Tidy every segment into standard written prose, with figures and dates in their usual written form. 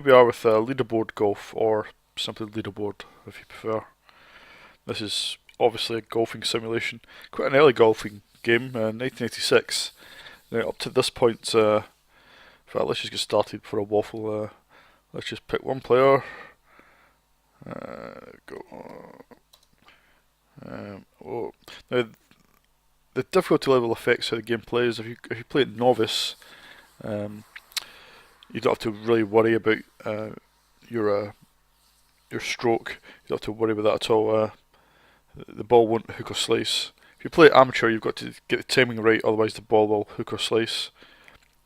we are with Leaderboard Golf, or simply Leaderboard if you prefer. This is obviously a golfing simulation, quite an early golfing game, 1986. Now, up to this point, in fact, let's just get started for a waffle. Let's just pick one player. Go. Now, the difficulty level affects how the game plays. If you play it novice, you don't have to really worry about your stroke. You don't have to worry about that at all. The ball won't hook or slice. If you play amateur, you've got to get the timing right, otherwise the ball will hook or slice.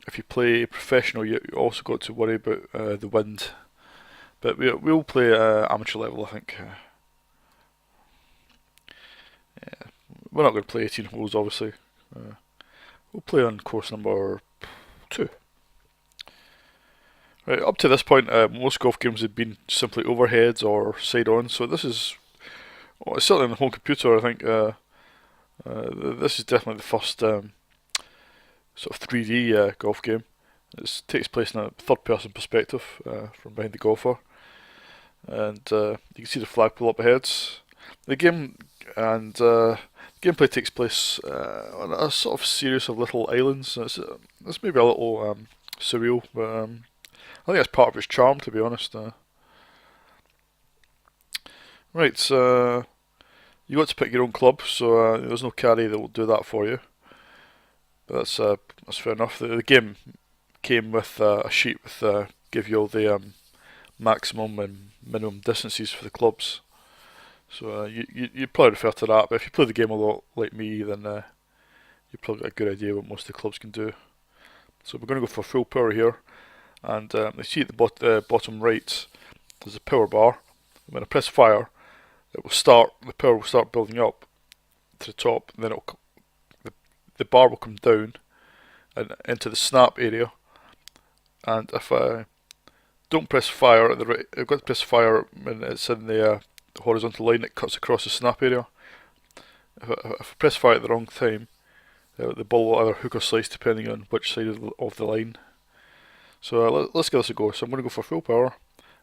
If you play professional, you also got to worry about the wind. But we'll play amateur level, I think. Yeah, we're not going to play 18 holes, obviously. We'll play on course number 2. Right, up to this point, most golf games have been simply overheads or side-on, so this is, well, it's certainly on the home computer, I think. This is definitely the first sort of 3D golf game. It takes place in a third-person perspective from behind the golfer, and you can see the flagpole up ahead. The game and gameplay takes place on a sort of series of little islands. It's maybe a little surreal, but I think that's part of its charm, to be honest. Right, you got to pick your own club, so there's no caddy that will do that for you. But that's fair enough. The game came with a sheet with give you all the maximum and minimum distances for the clubs. So you'd probably refer to that. But if you play the game a lot like me, then you've probably got a good idea what most of the clubs can do. So we're going to go for full power here. And you see at the bottom right, there's a power bar. When I press fire, the power will start building up to the top, and then the bar will come down and into the snap area. And if I don't press fire at the right, I've got to press fire when it's in the horizontal line that cuts across the snap area. If I press fire at the wrong time, the ball will either hook or slice depending on which side of the line. So let's give this a go. So I'm going to go for full power,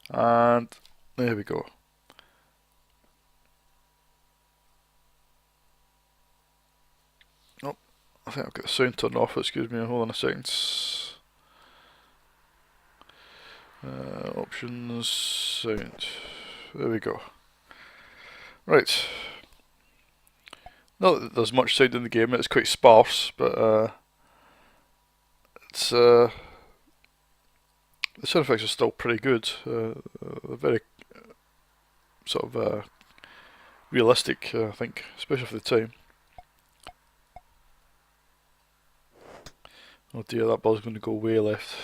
and there we go. Oh, I think I've got the sound turned off. Excuse me. Hold on a second. Options, sound. There we go. Right. Not that there's much sound in the game. It's quite sparse, but it's. The sound effects are still pretty good. They're very sort of realistic, I think, especially for the time. Oh dear, that ball's going to go way left.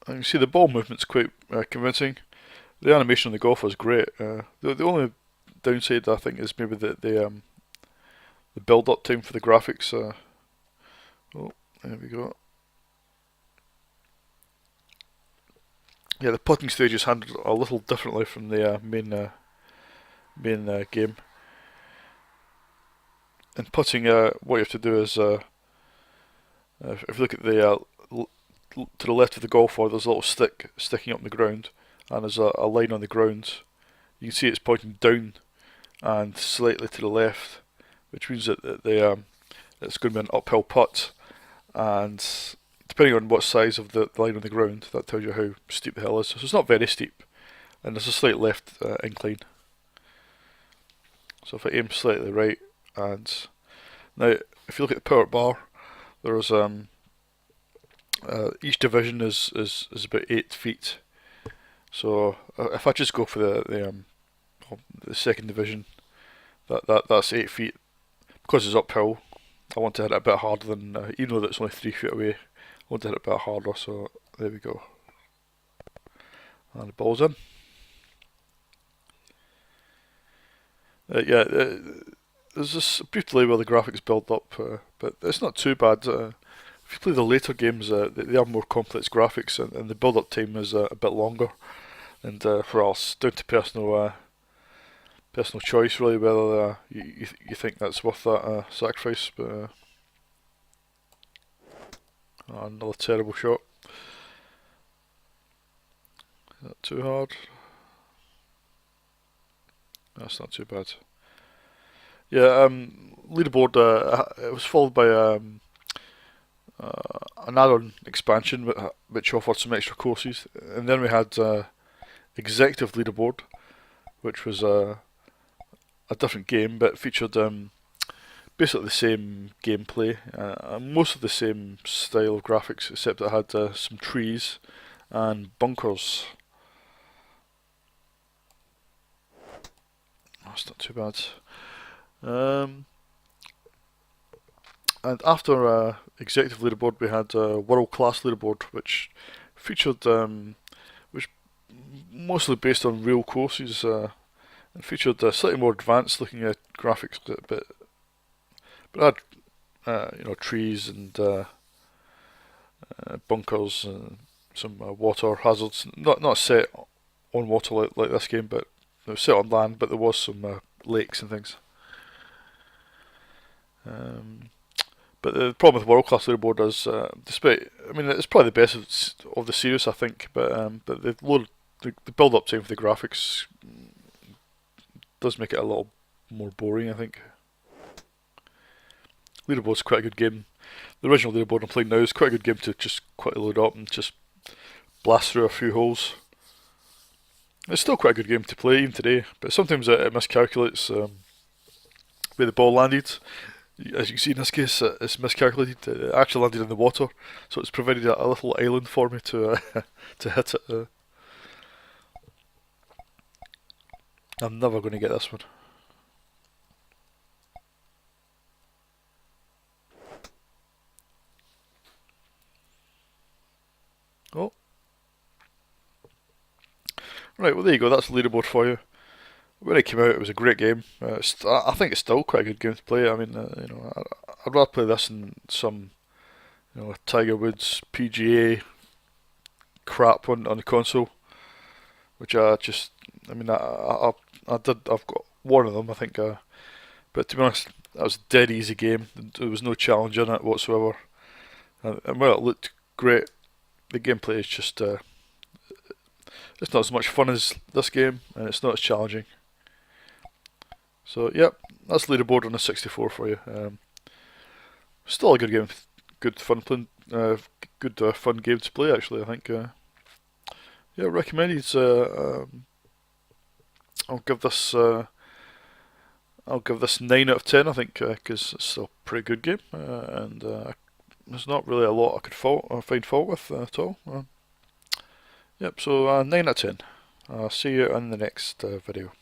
You can see the ball movement's quite convincing. The animation on the golfer is great. The only downside, I think, is maybe the build-up time for the graphics. Oh, there we go. Yeah, the putting stage is handled a little differently from the main game. In putting, what you have to do is, if you look at the to the left of the golfer, there's a little stick sticking up in the ground, and there's a line on the ground. You can see it's pointing down and slightly to the left, which means that it's going to be an uphill putt. And depending on what size of the line on the ground, that tells you how steep the hill is. So it's not very steep, and there's a slight left incline. So if I aim slightly right, and now if you look at the power bar, there's each division is about 8 feet. So if I just go for the second division, that's 8 feet. Because it's uphill, I want to hit it a bit harder than, even though it's only 3 feet away, I want to hit it a bit harder, so there we go. And the ball's in. There's this brief delay where the graphics build up, but it's not too bad. If you play the later games, they have more complex graphics, and the build-up time is a bit longer. And for us, down to personal choice, really, whether you think that's worth that sacrifice. But Another terrible shot. Not too hard. That's not too bad. Yeah, Leaderboard, it was followed by an add-on expansion which offered some extra courses, and then we had Executive Leaderboard, which was a different game but featured basically the same gameplay, most of the same style of graphics, except it had some trees and bunkers. That's not too bad. And after Executive Leaderboard, we had World Class Leaderboard, which featured, which mostly based on real courses, and featured slightly more advanced looking at graphics, but had trees and bunkers and some water hazards. Not set on water like this game, but it was set on land. But there was some lakes and things. But the problem with World Class Leaderboard is, it's probably the best of the series, I think. But the build up time for the graphics does make it a little more boring, I think. Leaderboard's quite a good game. The original Leaderboard I'm playing now is quite a good game to just quickly load up and just blast through a few holes. It's still quite a good game to play even today, but sometimes it miscalculates where the ball landed. As you can see in this case, it's miscalculated. It actually landed in the water, so it's provided a little island for me to to hit it. I'm never going to get this one. Oh. Right, well there you go, that's the leaderboard for you. When it came out, it was a great game. I think it's still quite a good game to play. I mean, I'd rather play this than some, Tiger Woods PGA crap on the console, which I've got one of them, I think. But to be honest, that was a dead easy game. There was no challenge in it whatsoever. And while it looked great, the gameplay is just it's not as much fun as this game, and it's not as challenging. So, yep, that's Leaderboard on the 64 for you. Still a good game, good fun fun game to play. Actually, I think. Yeah, recommended. I'll give this 9 out of 10. I think because it's still a pretty good game, and there's not really a lot I could find fault with at all. Yep, so 9 out of 10. I'll see you in the next video.